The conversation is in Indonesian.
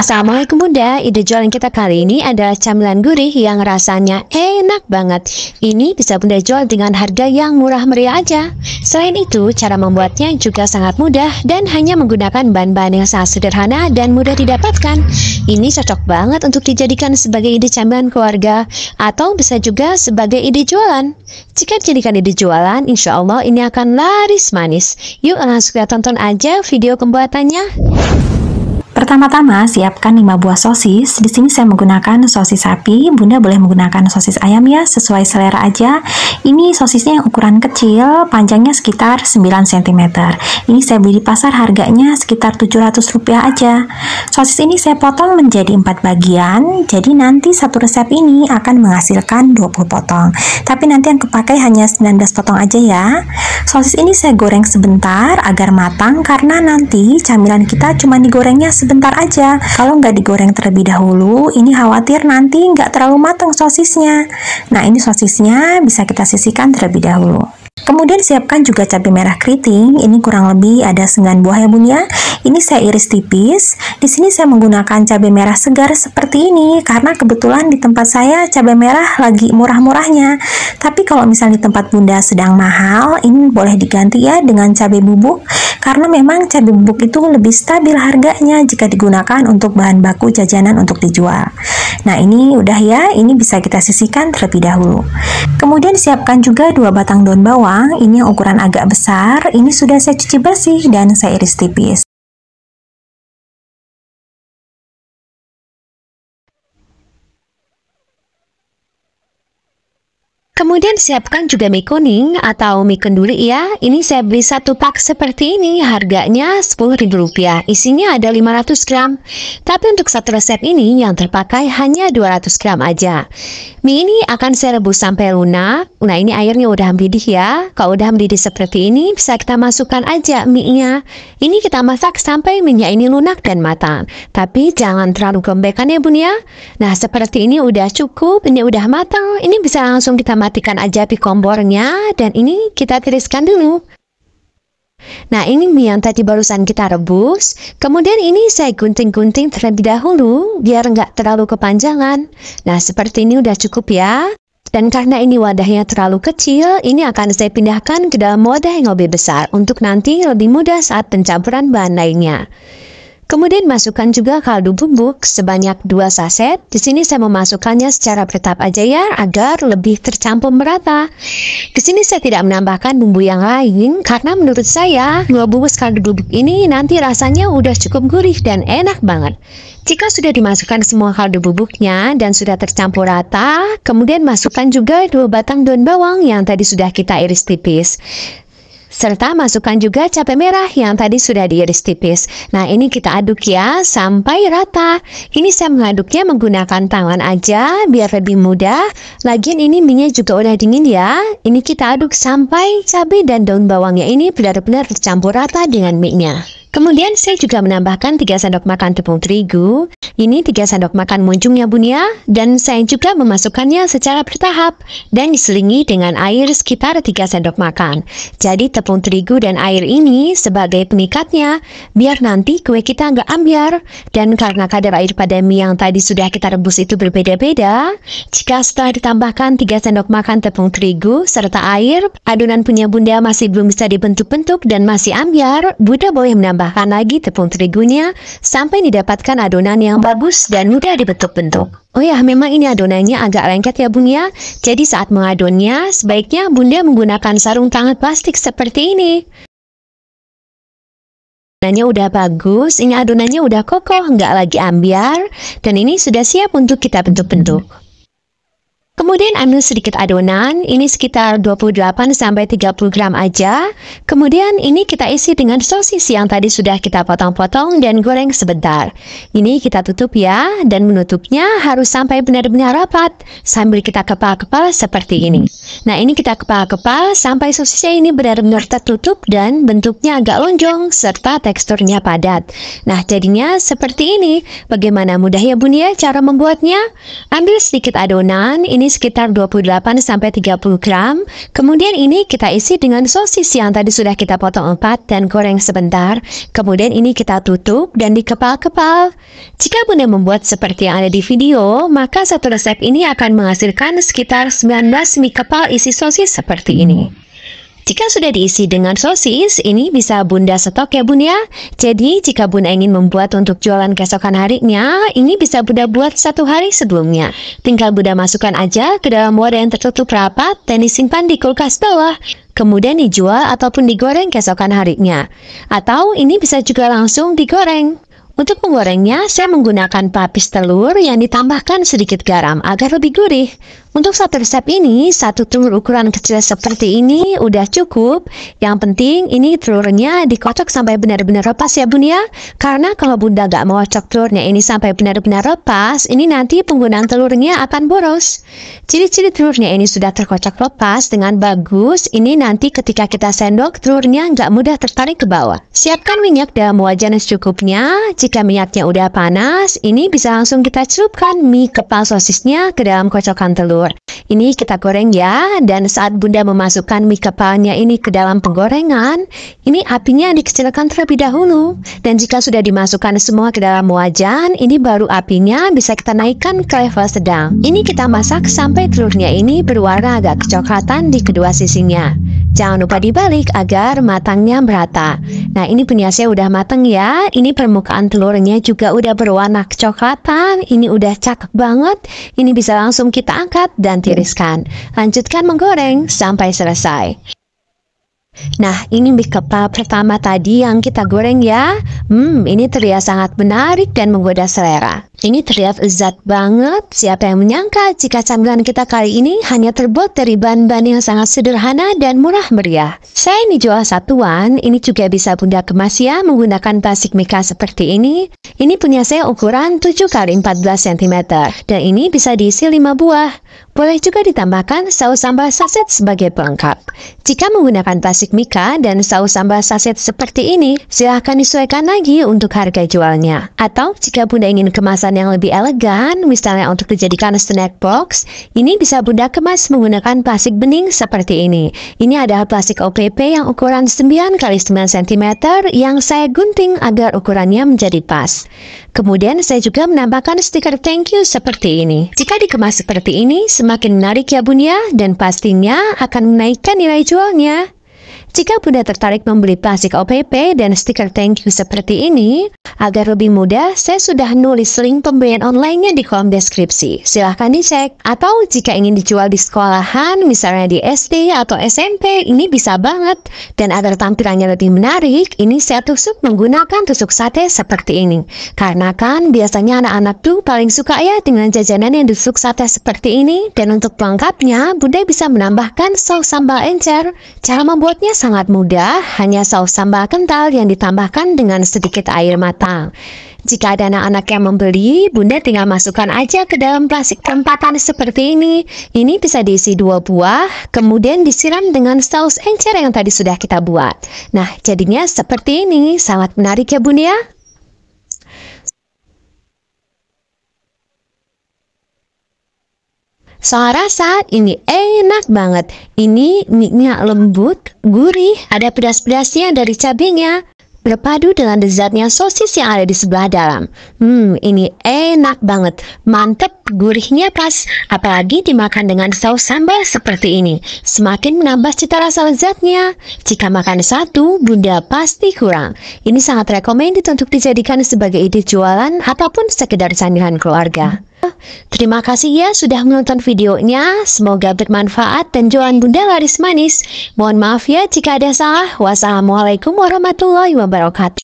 Assalamualaikum Bunda, ide jualan kita kali ini adalah camilan gurih yang rasanya enak banget. Ini bisa Bunda jual dengan harga yang murah meriah aja. Selain itu, cara membuatnya juga sangat mudah dan hanya menggunakan bahan-bahan yang sangat sederhana dan mudah didapatkan. Ini cocok banget untuk dijadikan sebagai ide camilan keluarga atau bisa juga sebagai ide jualan. Jika dijadikan ide jualan, insya Allah ini akan laris manis. Yuk langsung kita tonton aja video pembuatannya. Pertama-tama, siapkan 5 buah sosis. Di sini saya menggunakan sosis sapi. Bunda boleh menggunakan sosis ayam ya, sesuai selera aja. Ini sosisnya yang ukuran kecil, panjangnya sekitar 9 cm. Ini saya beli di pasar, harganya sekitar Rp700 aja. Sosis ini saya potong menjadi 4 bagian. Jadi nanti satu resep ini akan menghasilkan 20 potong. Tapi nanti yang kepakai hanya 19 potong aja ya. Sosis ini saya goreng sebentar agar matang, karena nanti camilan kita cuma digorengnya sebentar aja. Kalau nggak digoreng terlebih dahulu, ini khawatir nanti nggak terlalu matang sosisnya. Nah, ini sosisnya bisa kita sisihkan terlebih dahulu. Kemudian siapkan juga cabai merah keriting. Ini kurang lebih ada 9 buah ya Bun ya. Ini saya iris tipis. Di sini saya menggunakan cabai merah segar seperti ini karena kebetulan di tempat saya cabai merah lagi murah-murahnya. Tapi kalau misalnya di tempat Bunda sedang mahal, ini boleh diganti ya dengan cabai bubuk, karena memang cabai bubuk itu lebih stabil harganya jika digunakan untuk bahan baku jajanan untuk dijual. Nah, ini udah ya, ini bisa kita sisihkan terlebih dahulu. Kemudian siapkan juga 2 batang daun bawang. Ini yang ukuran agak besar. Ini sudah saya cuci bersih dan saya iris tipis. Kemudian siapkan juga mie kuning atau mie kenduri ya. Ini saya beli 1 pak seperti ini, harganya Rp10.000. Isinya ada 500 gram. Tapi untuk satu resep ini yang terpakai hanya 200 gram aja. Mie ini akan saya rebus sampai lunak. Nah, ini airnya udah mendidih ya. Kalau udah mendidih seperti ini, bisa kita masukkan aja mie-nya. Ini kita masak sampai minyak ini lunak dan matang. Tapi jangan terlalu gembekan ya Bun ya. Nah, seperti ini udah cukup, ini udah matang. Ini bisa langsung kita matikan aja api kompornya dan ini kita tiriskan dulu. Nah, ini mie yang tadi barusan kita rebus. Kemudian ini saya gunting-gunting terlebih dahulu biar nggak terlalu kepanjangan. Nah, seperti ini udah cukup ya. Dan karena ini wadahnya terlalu kecil, ini akan saya pindahkan ke dalam wadah yang lebih besar untuk nanti lebih mudah saat pencampuran bahan lainnya. Kemudian masukkan juga kaldu bubuk sebanyak 2 saset. Di sini saya memasukkannya secara bertahap aja ya, agar lebih tercampur merata. Di sini saya tidak menambahkan bumbu yang lain karena menurut saya 2 bungkus kaldu bubuk ini nanti rasanya udah cukup gurih dan enak banget. Jika sudah dimasukkan semua kaldu bubuknya dan sudah tercampur rata, kemudian masukkan juga 2 batang daun bawang yang tadi sudah kita iris tipis. Serta masukkan juga cabai merah yang tadi sudah diiris tipis. Nah, ini kita aduk ya sampai rata. Ini saya mengaduknya menggunakan tangan aja biar lebih mudah. Lagian ini minyak juga udah dingin ya. Ini kita aduk sampai cabai dan daun bawangnya ini benar-benar tercampur rata dengan mie-nya. Kemudian saya juga menambahkan 3 sendok makan tepung terigu. Ini 3 sendok makan munjung ya Bun ya. Dan saya juga memasukkannya secara bertahap dan diselingi dengan air sekitar 3 sendok makan. Jadi tepung terigu dan air ini sebagai pengikatnya biar nanti kue kita nggak ambyar. Dan karena kadar air pada mie yang tadi sudah kita rebus itu berbeda-beda, jika setelah ditambahkan 3 sendok makan tepung terigu serta air, adonan punya Bunda masih belum bisa dibentuk-bentuk dan masih ambyar, Bunda boleh menambahkan lagi tepung terigunya sampai didapatkan adonan yang bagus dan mudah dibentuk-bentuk. Oh ya, memang ini adonannya agak lengket ya Bun ya. Jadi saat mengadonnya, sebaiknya Bunda menggunakan sarung tangan plastik seperti ini. Adonannya udah bagus, ini adonannya udah kokoh, nggak lagi ambyar, dan ini sudah siap untuk kita bentuk-bentuk. Kemudian ambil sedikit adonan, ini sekitar 28-30 gram aja. Kemudian ini kita isi dengan sosis yang tadi sudah kita potong-potong dan goreng sebentar. Ini kita tutup ya, dan menutupnya harus sampai benar-benar rapat, sambil kita kepal-kepal seperti ini. Nah, ini kita kepal-kepal sampai sosisnya ini benar-benar tertutup dan bentuknya agak lonjong, serta teksturnya padat. Nah, jadinya seperti ini. Bagaimana mudah ya Bun ya cara membuatnya? Ambil sedikit adonan, ini ini sekitar 28-30 gram. Kemudian ini kita isi dengan sosis yang tadi sudah kita potong 4 dan goreng sebentar. Kemudian ini kita tutup dan dikepal-kepal. Jika Bunda membuat seperti yang ada di video, maka satu resep ini akan menghasilkan sekitar 19 mie kepal isi sosis seperti ini. Jika sudah diisi dengan sosis, ini bisa Bunda stok ya Bun ya. Jadi jika Bunda ingin membuat untuk jualan keesokan harinya, ini bisa Bunda buat 1 hari sebelumnya. Tinggal Bunda masukkan aja ke dalam wadah yang tertutup rapat dan disimpan di kulkas bawah. Kemudian dijual ataupun digoreng keesokan harinya. Atau ini bisa juga langsung digoreng. Untuk menggorengnya, saya menggunakan papis telur yang ditambahkan sedikit garam agar lebih gurih. Untuk satu resep ini, 1 telur ukuran kecil seperti ini udah cukup. Yang penting ini telurnya dikocok sampai benar-benar lepas ya Bun ya. Karena kalau Bunda gak mau kocok telurnya ini sampai benar-benar lepas, ini nanti penggunaan telurnya akan boros. Ciri-ciri telurnya ini sudah terkocok lepas dengan bagus. Ini nanti ketika kita sendok, telurnya gak mudah tertarik ke bawah. Siapkan minyak dalam wajan secukupnya. Jika minyaknya udah panas, ini bisa langsung kita celupkan mie kepal sosisnya ke dalam kocokan telur. Ini kita goreng ya, dan saat Bunda memasukkan mie kepalnya ini ke dalam penggorengan, ini apinya dikecilkan terlebih dahulu. Dan jika sudah dimasukkan semua ke dalam wajan, ini baru apinya bisa kita naikkan ke level sedang. Ini kita masak sampai telurnya ini berwarna agak kecoklatan di kedua sisinya. Jangan lupa dibalik agar matangnya merata. Nah ini punya saya udah matang ya. Ini permukaan telurnya juga udah berwarna kecoklatan. Ini udah cakep banget. Ini bisa langsung kita angkat dan tiriskan. Lanjutkan menggoreng sampai selesai. Nah, ini mie kepal pertama tadi yang kita goreng ya. Ini terlihat sangat menarik dan menggoda selera. Ini terlihat lezat banget. Siapa yang menyangka jika camilan kita kali ini hanya terbuat dari bahan-bahan yang sangat sederhana dan murah meriah. Saya ini jual satuan, ini juga bisa Bunda kemas ya menggunakan plastik mika seperti ini. Ini punya saya ukuran 7x14 cm dan ini bisa diisi 5 buah. Boleh juga ditambahkan saus sambal saset sebagai pelengkap. Jika menggunakan plastik mika dan saus sambal saset seperti ini, silahkan disesuaikan lagi untuk harga jualnya. Atau jika Bunda ingin kemasan yang lebih elegan, misalnya untuk dijadikan snack box, ini bisa Bunda kemas menggunakan plastik bening seperti ini. Ini adalah plastik OPP yang ukuran 9x9 cm yang saya gunting agar ukurannya menjadi pas. Kemudian saya juga menambahkan stiker thank you seperti ini. Jika dikemas seperti ini, semakin menarik ya Bun ya, dan pastinya akan menaikkan nilai jualnya. Jika Bunda tertarik membeli plastik OPP dan stiker thank you seperti ini, agar lebih mudah, saya sudah nulis link pembelian online-nya di kolom deskripsi. Silahkan dicek. Atau jika ingin dijual di sekolahan, misalnya di SD atau SMP, ini bisa banget. Dan agar tampilannya lebih menarik, ini saya tusuk menggunakan tusuk sate seperti ini. Karena kan biasanya anak-anak tuh paling suka ya dengan jajanan yang ditusuk sate seperti ini. Dan untuk pelengkapnya, Bunda bisa menambahkan saus sambal encer. Cara membuatnya sangat mudah, hanya saus sambal kental yang ditambahkan dengan sedikit air matang. Jika ada anak-anak yang membeli, Bunda tinggal masukkan aja ke dalam plastik perempatan seperti ini. Ini bisa diisi 2 buah, kemudian disiram dengan saus encer yang tadi sudah kita buat. Nah, jadinya seperti ini. Sangat menarik ya Bun ya. Soal rasa, ini enak banget. Ini mie-nya lembut, gurih, ada pedas-pedasnya dari cabenya. Berpadu dengan lezatnya sosis yang ada di sebelah dalam. Ini enak banget. Mantep, gurihnya pas. Apalagi dimakan dengan saus sambal seperti ini. Semakin menambah cita rasa lezatnya. Jika makan satu, Bunda pasti kurang. Ini sangat recommended untuk dijadikan sebagai ide jualan ataupun sekedar camilan keluarga. Terima kasih ya sudah menonton videonya. Semoga bermanfaat dan jualan Bunda laris manis. Mohon maaf ya jika ada salah. Wassalamualaikum warahmatullahi wabarakatuh.